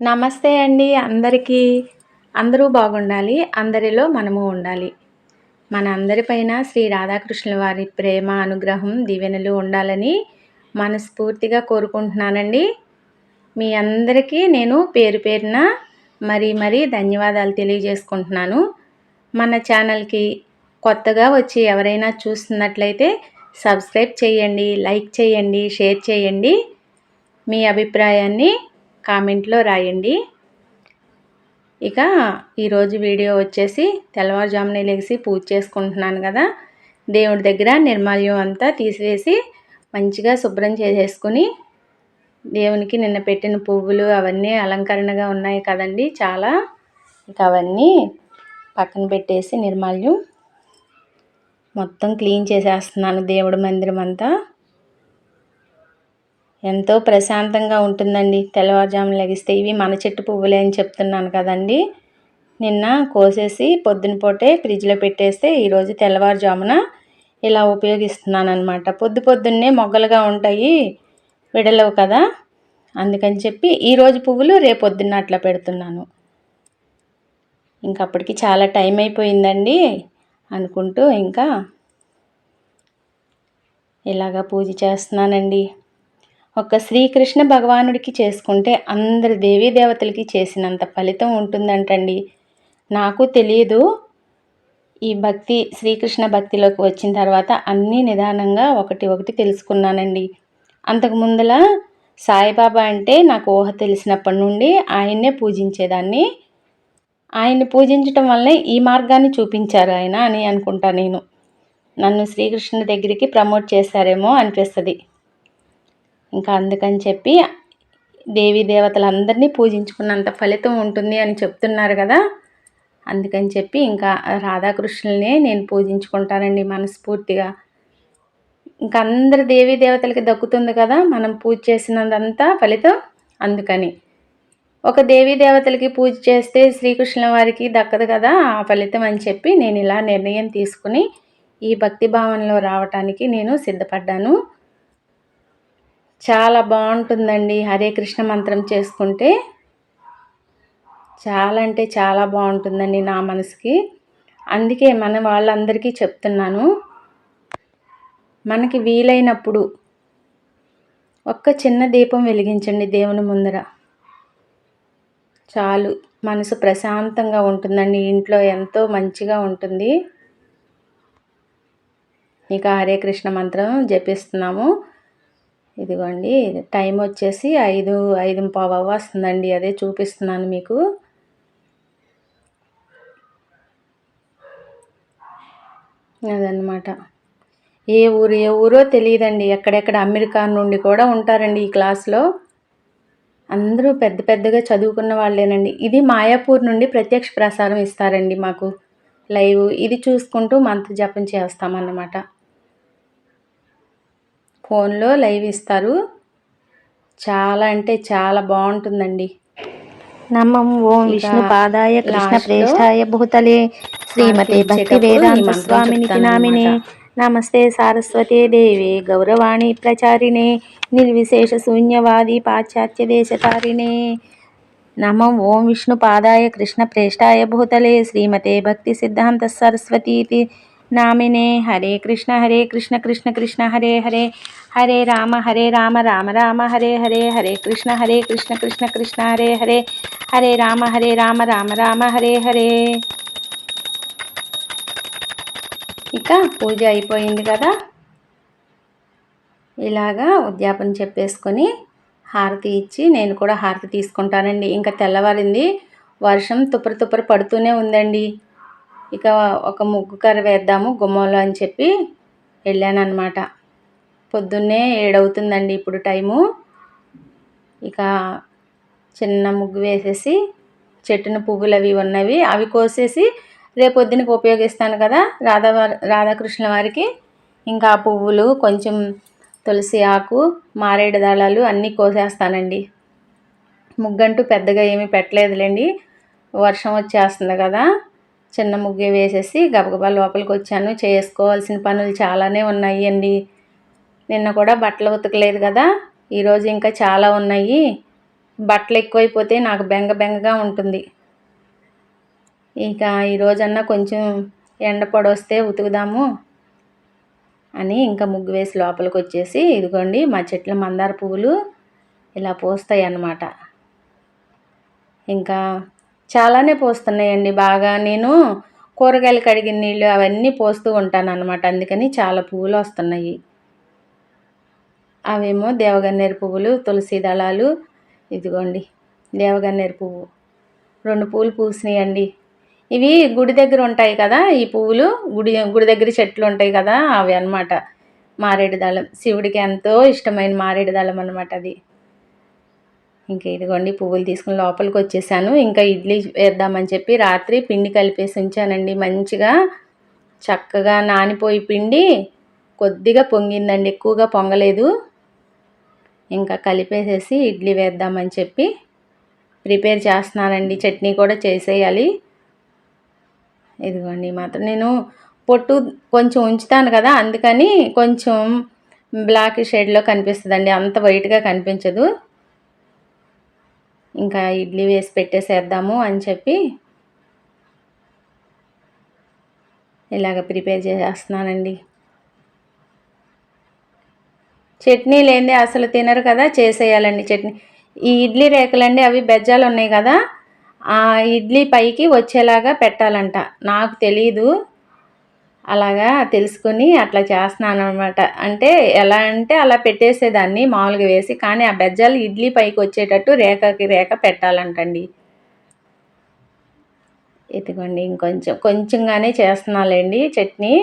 నమస్తే అండి అందరికీ. అందరూ బాగుండాలి. అందరిలో మనము ఉండాలి. మన అందరిపైన శ్రీ రాధాకృష్ణుల వారి ప్రేమ, అనుగ్రహం, దీవెనలు ఉండాలని మనస్ఫూర్తిగా కోరుకుంటున్నానండి. మీ అందరికీ నేను పేరు పేరున మరీ ధన్యవాదాలు తెలియజేసుకుంటున్నాను. మన ఛానల్‌కి కొత్తగా వచ్చి ఎవరైనా చూస్తున్నట్లయితే సబ్స్క్రైబ్ చేయండి, లైక్ చేయండి, షేర్ చేయండి. మీ అభిప్రాయాన్ని కామెంట్లో రాయండి. ఇక ఈరోజు వీడియో వచ్చేసి తెల్లవారుజామునే లెగిసి పూజ చేసుకుంటున్నాను కదా. దేవుడి దగ్గర నిర్మాల్యం అంతా తీసివేసి మంచిగా శుభ్రం చేసేసుకుని దేవునికి నిన్న పెట్టిన పువ్వులు అవన్నీ అలంకరణగా ఉన్నాయి కదండి చాలా. ఇక అవన్నీ పక్కన పెట్టేసి నిర్మాల్యం మొత్తం క్లీన్ చేసేస్తున్నాను. దేవుడి మందిరం అంతా ఎంతో ప్రశాంతంగా ఉంటుందండి తెల్లవారుజామున లెగిస్తే. ఇవి మన చెట్టు పువ్వులే అని చెప్తున్నాను కదండి. నిన్న కోసేసి పొద్దున పూటే ఫ్రిడ్జ్లో పెట్టేస్తే ఈరోజు తెల్లవారుజామున ఇలా ఉపయోగిస్తున్నాను అనమాట. పొద్దున్నే మొగ్గలుగా ఉంటాయి, విడలవు కదా, అందుకని చెప్పి ఈరోజు పువ్వులు రేపొద్దున్న అట్లా పెడుతున్నాను. ఇంకప్పటికి చాలా టైం అయిపోయిందండి అనుకుంటూ ఇంకా ఇలాగా పూజ చేస్తున్నానండి. ఒక్క శ్రీకృష్ణ భగవానుడికి చేసుకుంటే అందరి దేవీ దేవతలకి చేసినంత ఫలితం ఉంటుందంటండి. నాకు తెలియదు. ఈ భక్తి శ్రీకృష్ణ భక్తిలోకి వచ్చిన తర్వాత అన్నీ నిదానంగా ఒకటి తెలుసుకున్నానండి. అంతకు ముందల సాయిబాబా అంటే నాకు ఊహ తెలిసినప్పటి నుండి ఆయన్నే పూజించేదాన్ని. ఆయన్ని పూజించటం వల్లే ఈ మార్గాన్ని చూపించారు ఆయన అని అనుకుంటా నేను. నన్ను శ్రీకృష్ణుడి దగ్గరికి ప్రమోట్ చేశారేమో అనిపిస్తుంది. ఇంకా అందుకని చెప్పి దేవీ దేవతలందరినీ పూజించుకున్నంత ఫలితం ఉంటుంది అని చెప్తున్నారు కదా. అందుకని చెప్పి ఇంకా రాధాకృష్ణుల్నే నేను పూజించుకుంటానండి మనస్ఫూర్తిగా. ఇంకా అందరు దేవీ దేవతలకి దక్కుతుంది కదా మనం పూజ చేసినందంతా ఫలితం. అందుకని ఒక దేవీ దేవతలకి పూజ చేస్తే శ్రీకృష్ణుల వారికి దక్కదు కదా ఆ ఫలితం అని చెప్పి నేను ఇలా నిర్ణయం తీసుకుని ఈ భక్తి భావనలో రావటానికి నేను సిద్ధపడ్డాను. చాలా బాగుంటుందండి హరే కృష్ణ మంత్రం చేసుకుంటే. చాలా అంటే చాలా బాగుంటుందండి నా మనసుకి. అందుకే మన వాళ్ళందరికీ చెప్తున్నాను, మనకి వీలైనప్పుడు ఒక్క చిన్న దీపం వెలిగించండి దేవుని ముందర. చాలు, మనసు ప్రశాంతంగా ఉంటుందండి. ఇంట్లో ఎంతో మంచిగా ఉంటుంది. ఇక హరే కృష్ణ మంత్రం జపిస్తున్నాము. ఇదిగోండి టైం వచ్చేసి 5:05 వస్తుందండి. అదే చూపిస్తున్నాను మీకు. అదనమాట. ఏ ఊరో తెలియదండి. ఎక్కడెక్కడ అమెరికా నుండి కూడా ఉంటారండి ఈ క్లాస్లో. అందరూ పెద్దగా చదువుకున్న వాళ్ళేనండి. ఇది మాయాపూర్ నుండి ప్రత్యక్ష ప్రసారం ఇస్తారండి మాకు లైవ్. ఇది చూసుకుంటూ మంత్ర జపం చేస్తామన్నమాట. ఫోన్లో లైవ్ ఇస్తారు. చాలా అంటే చాలా బాగుంటుందండి. నమం ఓం విష్ణు పాదాయ కృష్ణ ప్రేష్ఠాయ భూతలే శ్రీమతే భక్తి వేదాంత స్వామినికి నామినే నమస్తే సారస్వతే దేవే గౌరవాణి ప్రచారిణే నిర్విశేష శూన్యవాది పాశ్చాత్య దేశతారిణే. నమం ఓం విష్ణు పాదాయ కృష్ణ ప్రేష్ఠాయ భూతలే శ్రీమతే భక్తి సిద్ధాంత సరస్వతీతి నామినే. హరే కృష్ణ కృష్ణ కృష్ణ హరే హరే, హరే రామ రామ రామ హరే హరే, హరే కృష్ణ కృష్ణ కృష్ణ హరే హరే, హరే రామ రామ రామ హరే హరే. ఇక పూజ అయిపోయింది కదా. ఇలాగా ఉద్యాపన చెప్పేసుకొని హారతి ఇచ్చి నేను కూడా హారతి తీసుకుంటానండి. ఇంకా తెల్లవారింది, వర్షం తుప్పర పడుతూనే ఉందండి. ఇక ఒక ముగ్గు కర్ర వేద్దాము గుమ్మంలో అని చెప్పి వెళ్ళానన్నమాట. పొద్దున్నే 7 అవుతుందండి ఇప్పుడు టైము. ఇక చిన్న ముగ్గు వేసేసి చెట్టున పువ్వులు అవి ఉన్నవి అవి కోసేసి రేపొద్దునకి ఉపయోగిస్తాను కదా రాధాకృష్ణుల వారికి. ఇంకా ఆ పువ్వులు, కొంచెం తులసి ఆకు, మారేడు దళాలు అన్నీ కోసేస్తానండి. ముగ్గంటూ పెద్దగా ఏమీ పెట్టలేదులేండి, వర్షం వచ్చేస్తుంది కదా. చిన్న ముగ్గే వేసేసి గబగబా లోపలికి వచ్చాను. చేసుకోవాల్సిన పనులు చాలానే ఉన్నాయి అండి. నిన్న కూడా బట్టలు ఉతకలేదు కదా, ఈరోజు ఇంకా చాలా ఉన్నాయి. బట్టలు ఎక్కువైపోతే నాకు బెంగగా ఉంటుంది. ఇక ఈరోజన్నా కొంచెం ఎండ పొడవొస్తే ఉతుకుదాము అని ఇంకా ముగ్గు వేసి లోపలికి వచ్చేసి, ఇదిగోండి మా చెట్ల మందార పువ్వులు ఇలా పూస్తాయి అన్నమాట. ఇంకా చాలానే పూస్తున్నాయండి బాగా. నేను కూరగాయలు కడిగిన నీళ్ళు అవన్నీ పోస్తూ ఉంటాను అన్నమాట. అందుకని చాలా పువ్వులు వస్తున్నాయి. అవేమో దేవగన్నేరు పువ్వులు, తులసి దళాలు, ఇదిగోండి దేవగన్నేరు పువ్వు 2 పువ్వులు పూసినాయండి. ఇవి గుడి దగ్గర ఉంటాయి కదా, ఈ పువ్వులు గుడి దగ్గర చెట్లు ఉంటాయి కదా, అవి అన్నమాట. మారేడు దళం, శివుడికి ఎంతో ఇష్టమైన మారేడు దళం అన్నమాట అది. ఇంకా ఇదిగోండి పువ్వులు తీసుకుని లోపలికి వచ్చేసాను. ఇంకా ఇడ్లీ వేద్దామని చెప్పి రాత్రి పిండి కలిపేసి ఉంచానండి. మంచిగా చక్కగా నానిపోయి పిండి కొద్దిగా పొంగిందండి, ఎక్కువగా పొంగలేదు. ఇంకా కలిపేసేసి ఇడ్లీ వేద్దామని చెప్పి ప్రిపేర్ చేస్తున్నానండి. చట్నీ కూడా చేసేయాలి. ఇదిగోండి మాత్రం నేను పొట్టు కొంచెం ఉంచుతాను కదా, అందుకని కొంచెం బ్లాక్ షేడ్లో కనిపిస్తుందండి, అంత వైట్గా కనిపించదు. ఇంకా ఇడ్లీ వేసి పెట్టేసేద్దాము అని చెప్పి ఇలాగ ప్రిపేర్ చేసేస్తున్నానండి. చట్నీ లేనిదే అసలు తినరు కదా, చేసేయాలండి చట్నీ. ఈ ఇడ్లీ రేకులండి, అవి బెజ్జాలు ఉన్నాయి కదా, ఆ ఇడ్లీ పైకి వచ్చేలాగా పెట్టాలంట. నాకు తెలీదు, అలాగా తెలుసుకొని అట్లా చేస్తున్నాను అనమాట. అంటే ఎలా అంటే అలా పెట్టేసేదాన్ని మామూలుగా వేసి, కానీ ఆ బెజ్జాలు ఇడ్లీ పైకి వచ్చేటట్టు రేఖకి రేఖ పెట్టాలంటండి. ఇదిగోండి కొంచెంగానే చేస్తున్నాలేండి చట్నీ.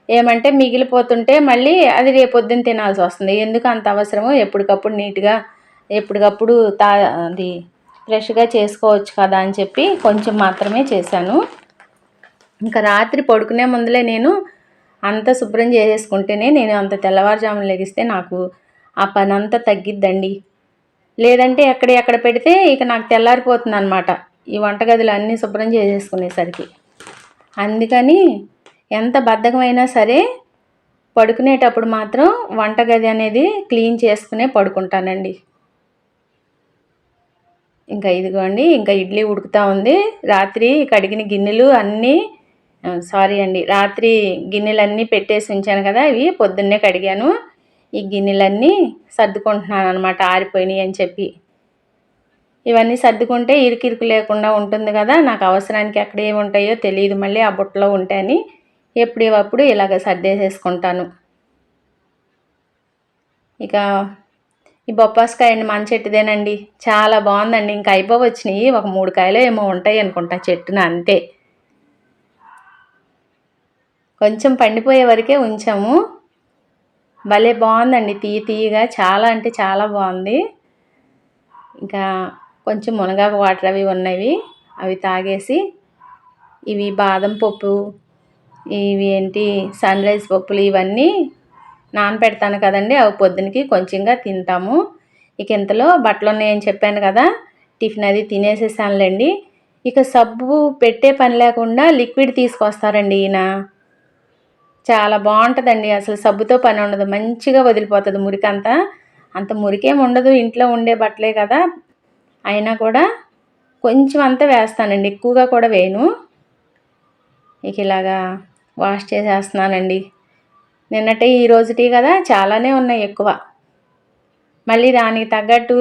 ఏమంటే మిగిలిపోతుంటే మళ్ళీ అది రేపొద్దున తినాల్సి వస్తుంది. ఎందుకు అంత అవసరమో, ఎప్పటికప్పుడు నీట్గా ఎప్పటికప్పుడు అది ఫ్రెష్గా చేసుకోవచ్చు కదా అని చెప్పి కొంచెం మాత్రమే చేశాను. ఇంకా రాత్రి పడుకునే ముందులే నేను అంత శుభ్రం చేసేసుకుంటేనే, నేను అంత తెల్లవారుజామున లెగిస్తే నాకు ఆ పని అంతా తగ్గిద్దండి. లేదంటే ఎక్కడ పెడితే ఇక నాకు తెల్లారిపోతుంది అనమాట, ఈ వంటగదులు అన్నీ శుభ్రం చేసేసుకునేసరికి. అందుకని ఎంత బద్ధకమైనా సరే పడుకునేటప్పుడు మాత్రం వంటగది అనేది క్లీన్ చేసుకునే పడుకుంటానండి. ఇంకా ఇదిగోండి, ఇంకా ఇడ్లీ ఉడుకుతూ ఉంది. రాత్రి కడిగిన గిన్నెలు అన్నీ సారీ అండి, రాత్రి గిన్నెలన్నీ పెట్టేసి ఉంచాను కదా, ఇవి పొద్దున్నే కడిగాను. ఈ గిన్నెలన్నీ సర్దుకుంటున్నాను అనమాట, ఆరిపోయినాయి అని చెప్పి. ఇవన్నీ సర్దుకుంటే ఇరుకిరుకు లేకుండా ఉంటుంది కదా, నాకు అవసరానికి ఎక్కడ ఏముంటాయో తెలియదు, మళ్ళీ ఆ బుట్టలో ఉంటాయని ఎప్పుడప్పుడు ఇలాగ సర్దేసేసుకుంటాను. ఇక ఈ బొప్పాస్కాయ అండి మన చెట్టుదేనండి, చాలా బాగుందండి. ఇంకా అయిపోవచ్చినాయి, ఒక 3 కాయలు ఏమో ఉంటాయి అనుకుంటా చెట్టున, అంతే. కొంచెం పండిపోయే వరకే ఉంచాము. భలే బాగుందండి, తీయగా, చాలా అంటే చాలా బాగుంది. ఇంకా కొంచెం మునగాకు వాటర్ అవి ఉన్నవి, అవి తాగేసి ఇవి బాదం పప్పు, ఇవి ఏంటి సన్ రైజ్ పప్పులు, ఇవన్నీ నానపెడతాను కదండి, అవి పొద్దునకి కొంచెంగా తింటాము. ఇక ఇంతలో బట్టలు ఉన్నాయని చెప్పాను కదా, టిఫిన్ అది తినేసేసానులేండి. ఇక సబ్బు పెట్టే పని లేకుండా లిక్విడ్ తీసుకొస్తారండి ఈయన. చాలా బాగుంటుందండి, అసలు సబ్బుతో పని ఉండదు, మంచిగా వదిలిపోతుంది మురికంతా. అంత మురికేం ఉండదు, ఇంట్లో ఉండే బట్టలే కదా, అయినా కూడా కొంచెం అంతా వేస్తానండి, ఎక్కువగా కూడా వేయను. ఇక ఇలాగా వాష్ చేసేస్తున్నానండి. నిన్నటి ఈ రోజుటి కదా, చాలానే ఉన్నాయి ఎక్కువ. మళ్ళీ దానికి తగ్గట్టు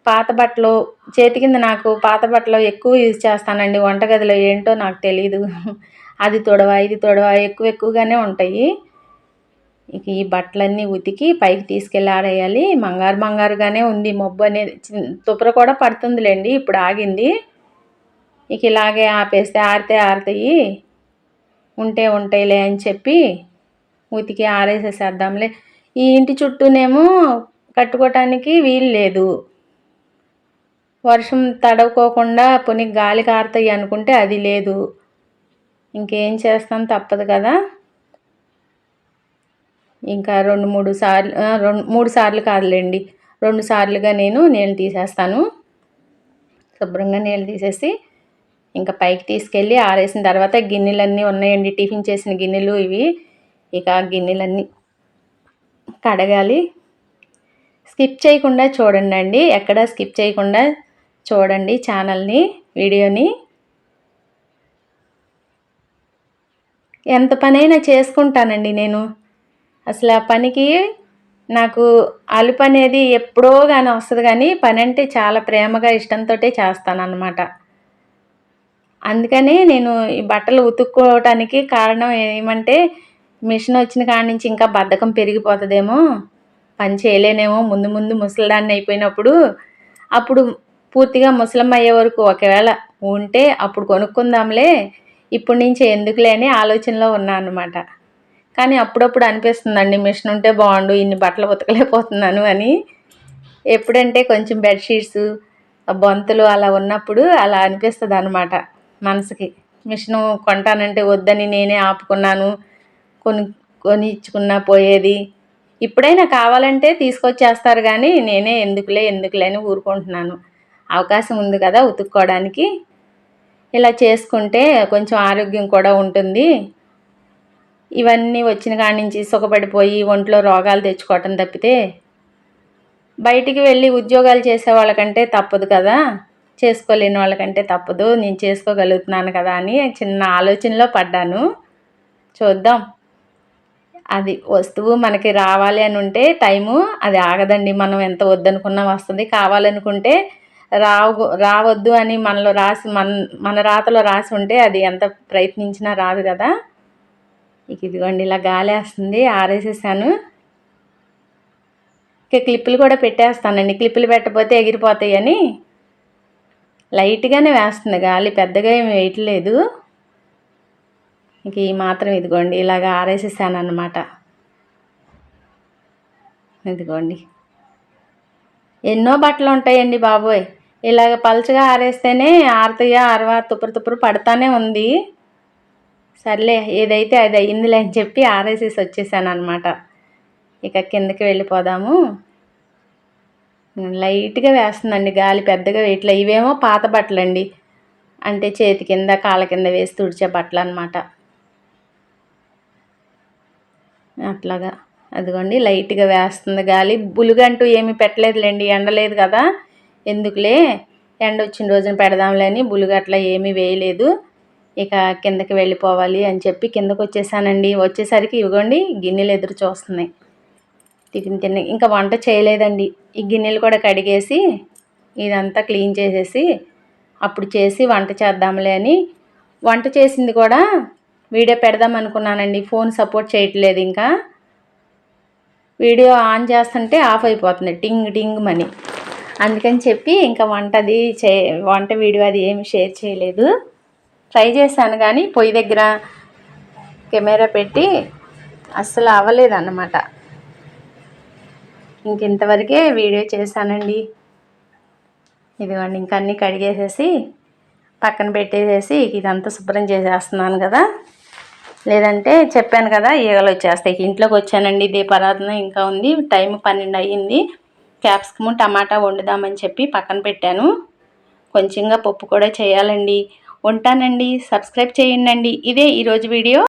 పాత బట్టలు, చేతి కింద నాకు పాత బట్టలు ఎక్కువ యూజ్ చేస్తానండి వంటగదిలో, ఏంటో నాకు తెలీదు. అది తొడవ ఇది తొడవ ఎక్కువగానే ఉంటాయి. ఇక ఈ బట్టలన్నీ ఉతికి పైకి తీసుకెళ్ళి ఆరేయాలి. మంగారుగానే ఉంది, మబ్బు అనేది తుపర కూడా పడుతుందిలేండి, ఇప్పుడు ఆగింది. ఇక ఇలాగే ఆపేస్తే ఆరితే ఆరుతాయి, ఉంటాయిలే అని చెప్పి ఉతికి ఆరేసేసేద్దాంలే. ఈ ఇంటి చుట్టూనేమో కట్టుకోవటానికి వీలు లేదు, వర్షం తడవకోకుండా పోనీ గాలి కారుతాయి అనుకుంటే అది లేదు. ఇంకేం చేస్తాం, తప్పదు కదా. ఇంకా 2-3 సార్లు 3 సార్లు కాదులేండి, 2 సార్లుగా నేను నీళ్ళు తీసేస్తాను. శుభ్రంగా నీళ్ళు తీసేసి ఇంకా పైకి తీసుకెళ్ళి ఆరేసిన తర్వాత గిన్నెలన్నీ ఉన్నాయండి, టిఫిన్ చేసిన గిన్నెలు ఇవి. ఇక గిన్నెలన్నీ కడగాలి. స్కిప్ చేయకుండా చూడండి, ఎక్కడ స్కిప్ చేయకుండా చూడండి ఛానల్ని, వీడియోని. ఎంత పనైనా చేసుకుంటానండి నేను. అసలు ఆ పనికి నాకు అలుపు అనేది ఎప్పుడో కానీ వస్తుంది, కానీ పని అంటే చాలా ప్రేమగా ఇష్టంతో చేస్తానన్నమాట. అందుకని నేను ఈ బట్టలు ఉతుక్కోవటానికి కారణం ఏమంటే, మిషన్ వచ్చిన కాడి నుంచి ఇంకా బద్ధకం పెరిగిపోతుందేమో, పని చేయలేనేమో ముందు ముందు ముసలిదాన్ని అయిపోయినప్పుడు, అప్పుడు పూర్తిగా ముసలమ్మ అయ్యే వరకు ఒకవేళ ఉంటే అప్పుడు కొనుక్కుందాంలే, ఇప్పటి నుంచి ఎందుకులే అని ఆలోచనలో ఉన్నా అన్నమాట. కానీ అప్పుడప్పుడు అనిపిస్తుందండి, మిషన్ ఉంటే బాగుండు, ఇన్ని బట్టలు ఉతకలేకపోతున్నాను అని. ఎప్పుడంటే కొంచెం బెడ్షీట్స్, బొంతలు అలా ఉన్నప్పుడు అలా అనిపిస్తుంది అన్నమాట మనసుకి. మిషను కొంటానంటే వద్దని నేనే ఆపుకున్నాను, కొనిచ్చుకున్నా పోయేది. ఇప్పుడైనా కావాలంటే తీసుకొచ్చేస్తారు, కానీ నేనే ఎందుకులే అని ఊరుకుంటున్నాను. అవకాశం ఉంది కదా ఉతుక్కోవడానికి. ఇలా చేసుకుంటే కొంచెం ఆరోగ్యం కూడా ఉంటుంది. ఇవన్నీ వచ్చిన కాడి నుంచి సుఖపడిపోయి ఒంట్లో రోగాలు తెచ్చుకోవటం తప్పితే, బయటికి వెళ్ళి ఉద్యోగాలు చేసే వాళ్ళకంటే తప్పదు కదా, చేసుకోలేని వాళ్ళకంటే తప్పదు, నేను చేసుకోగలుగుతున్నాను కదా అని చిన్న ఆలోచనలో పడ్డాను. చూద్దాం. అది వస్తువు మనకి రావాలి అని ఉంటే టైము అది ఆగదండి. మనం ఎంత వద్దనుకున్నా వస్తుంది. కావాలనుకుంటే రావద్దు అని మనలో రాసి మన రాతలో రాసి ఉంటే అది ఎంత ప్రయత్నించినా రాదు కదా. ఇదిగోండి ఇలా గాలేస్తుంది, ఆరేసేసాను. ఇక క్లిప్పులు కూడా పెట్టేస్తానండి, క్లిప్పులు పెట్టకపోతే ఎగిరిపోతాయని. లైట్గానే వేస్తుంది గాలి, పెద్దగా ఏమి వేయట్లేదు. ఇక ఈ మాత్రం ఇదిగోండి ఇలాగ ఆరేసేసాను అన్నమాట. ఇదిగోండి ఎన్నో బట్టలు ఉంటాయండి బాబోయ్, ఇలాగ పలుచగా ఆరేస్తేనే ఆరతయ్య ఆరవా తుప్పురు పడతానే ఉంది. సర్లే ఏదైతే అది అయ్యిందిలే అని చెప్పి ఆరేసేసి వచ్చేసాను అనమాట. ఇక కిందకి వెళ్ళిపోదాము. లైట్గా వేస్తుందండి గాలి, పెద్దగా వేయట్లే. ఇవేమో పాత బట్టలండి, అంటే చేతి కింద కాళ్ళ కింద వేసి తుడిచే బట్టలు అనమాట. అట్లాగా అదిగోండి లైట్గా వేస్తుంది గాలి. బులుగంటూ ఏమీ పెట్టలేదులేండి, ఎండలేదు కదా, ఎందుకులే ఎండ వచ్చిన రోజున పెడదాంలే అని బులుగు అట్లా ఏమీ వేయలేదు. ఇక కిందకి వెళ్ళిపోవాలి అని చెప్పి కిందకు వచ్చేసానండి. వచ్చేసరికి ఇవ్వండి గిన్నెలు ఎదురు చూస్తున్నాయి. టిఫిన్ ఇంకా వంట చేయలేదండి. ఈ గిన్నెలు కూడా కడిగేసి ఇదంతా క్లీన్ చేసేసి అప్పుడు చేసి వంట చేద్దాంలే అని. వంట చేసింది కూడా వీడియో పెడదాం అనుకున్నానండి, ఫోన్ సపోర్ట్ చేయట్లేదు. ఇంకా వీడియో ఆన్ చేస్తుంటే ఆఫ్ అయిపోతుంది టింగ్ టింగ్ మని. అందుకని చెప్పి ఇంకా వంట వీడియో అది ఏమి షేర్ చేయలేదు. ట్రై చేశాను కానీ పొయ్యి దగ్గర కెమెరా పెట్టి అస్సలు అవ్వలేదు అన్నమాట. ఇంతవరకే వీడియో చేశానండి. ఇదిగోండి ఇంకా అన్నీ కడిగేసేసి పక్కన పెట్టేసేసి ఇదంతా శుభ్రం చేసేస్తున్నాను కదా, లేదంటే చెప్పాను కదా ఈగలు వచ్చేస్తాయి. ఇంట్లోకి వచ్చానండి, దీపారాధన ఇంకా ఉంది, టైం 12 అయ్యింది. క్యాప్సికము టమాటా వండుదామని చెప్పి పక్కన పెట్టాను. కొంచెంగా పప్పు కూడా చేయాలండి. ఉంటానండి, సబ్స్క్రైబ్ చేయండి. ఇదే ఈరోజు వీడియో.